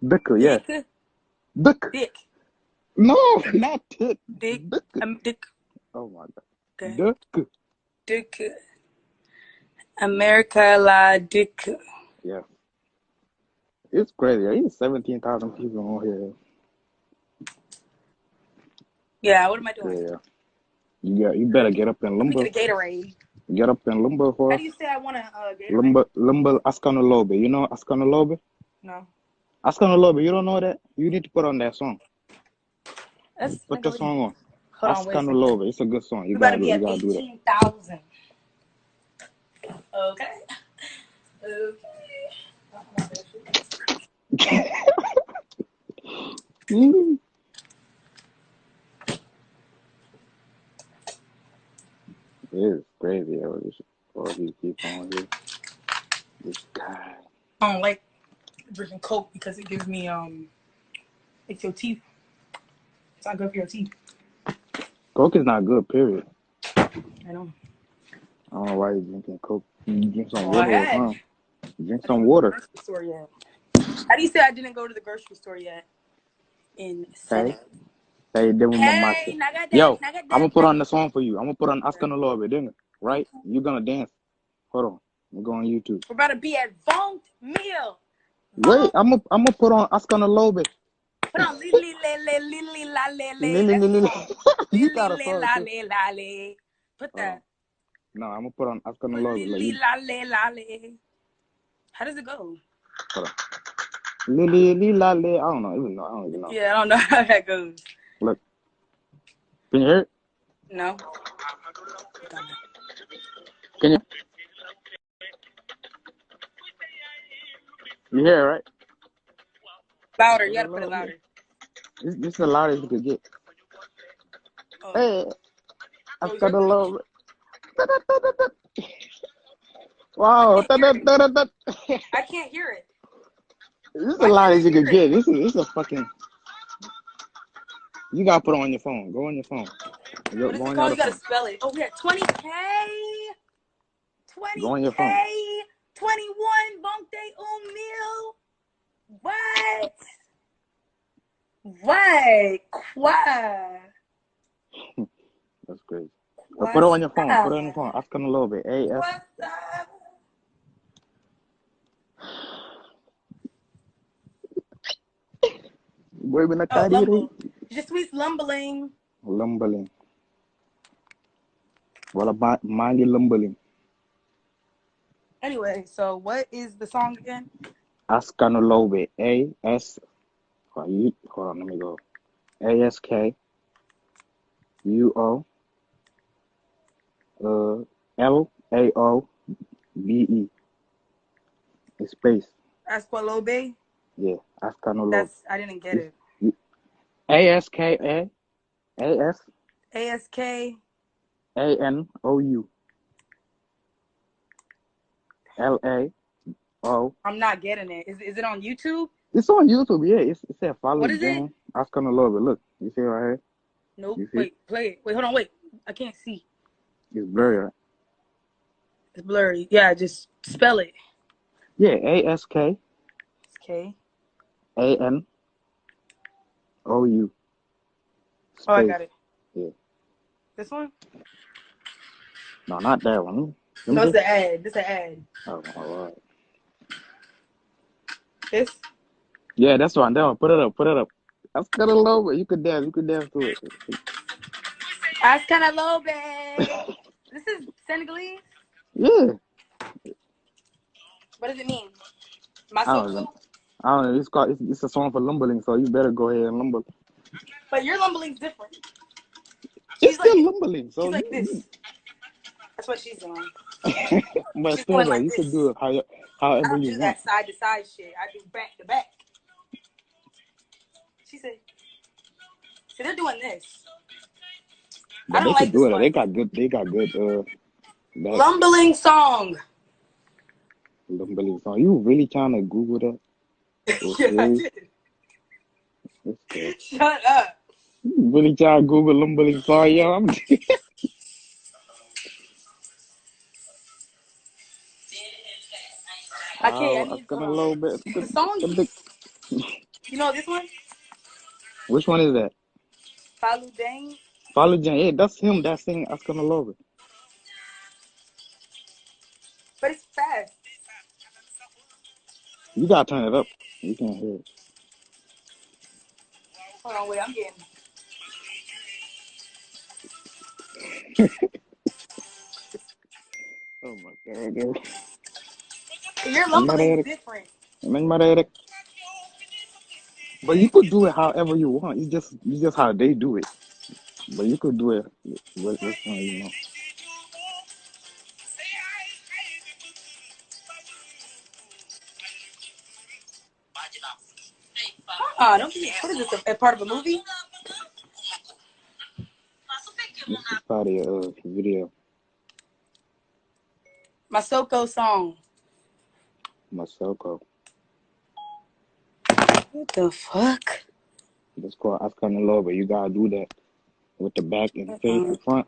Dick, yeah. Dick. Dick. Dick. No, not dick. Dick. Dick. Oh my God. Okay. Dick. Dick. America la Dick. Yeah. It's crazy. There's 17,000 people on here. Yeah, what am I doing? Yeah. You better get up and lumber. Let me get a Gatorade. Get up and lumber for How us. do you say I want a Gatorade? Lumber Askanou Laobé. You know Askanou Laobé? No. Askanou Laobé, you don't know that? You need to put on that song. Put the song on. Hold on, wait a Askanou second. Laobé. It's a good song. You We gotta gotta be at do that. 18,000. Okay. It's crazy. All these people on here. This guy. I don't like drinking Coke because it gives me it's your teeth. It's not good for your teeth. Coke is not good, period. I know. I don't know why you're drinking Coke. You drink some Well, water or something. Drink some water. Store yet. How do you say I didn't go to the grocery store yet? In Senate. Hey, yo, I'm gonna put on the song for you. I'm gonna put on Askanou Laobé, didn't it? Right? You're gonna dance. Hold on. I'm going on YouTube. We're about to be at Vont Meal. Wait, I'm gonna put on Askanou Laobé. Put on Lili la le. You got a song too. La le. Put that. No, I'm gonna put on Askanou Laobé. Lili la le. How does it go? Hold on. Lili la le. I don't even know. Yeah, I don't know how that goes. Look. Can you hear it? No. Can you? You hear it, right? Louder. You gotta put it louder. This is the loudest you could get. Oh. Hey, Askanou Laobé. Wow. I can't hear it. This is the loudest you could get. This is a fucking. You gotta put it on your phone. Go on your phone. What is it called? You gotta spell it. Oh, we had 20K. 20K. Go on your phone. 21 Bonte un mil. What? That's crazy. Put it on your phone. Put it on your phone. Askanou Laobé. AS. Lumble. Je suis lumbling. Lumbling. Wala mangi lumbling. Anyway, so what is the song again? Askanou Laobé. AS. Hold on, let me go. ASKUO LAOBE. It's space. Askanou Laobé? Yeah, Askanou Laobé. I didn't get it. ASKA AS ASK ANOU LAO. I'm not getting it. Is it on YouTube? It's on YouTube, yeah. It said follow What is Jane. Askanou Laobé. Look, you see it right here? Nope. Wait, play it. Wait, hold on, wait. I can't see. It's blurry, right? It's blurry. Yeah, just spell it. Yeah, ASK ANOU. Space. Oh, I got it. Yeah. This one? No, not that one. No, it's the ad. This is an ad. Oh, all right. This? Yeah, that's one. That one. Put it up. Askanou Laobé. You could dance to it. Askanou Laobé. This is Senegalese? Yeah. What does it mean? I don't know. It's a song for lumbling, so you better go ahead and lumber. But your lumbling's different. It's still lumbling. So she's like this. That's what she's doing. But still, though, you could do it however I don't you do want. that side to side shit. I do back to back. She said, "See, they're doing this." But I don't like do this it. one. They got good. Lumbling song. Lumbling song. You really trying to Google that? Yeah, I did. Shut up. You really trying to Google lumbling song, yo? I can't. I need a little bit. The song. You know this one? Which one is that? Follow Dane. Follow Jen. Yeah, that's him. That's singing Askanou Laobé. But it's fast. You gotta turn it up. You can't hear it. Hold on, wait, I'm getting. Oh my god, girl. Your I'm lumber not is at it. different. I'm not at it. But you could do it however you want. You just how they do it. But you could do it which one you want. Don't be. What is this? A part of a movie? This is part of your video. Masoko song. Masoko. What the fuck? It's called Askanou Laobé. You gotta do that with the back and face and front.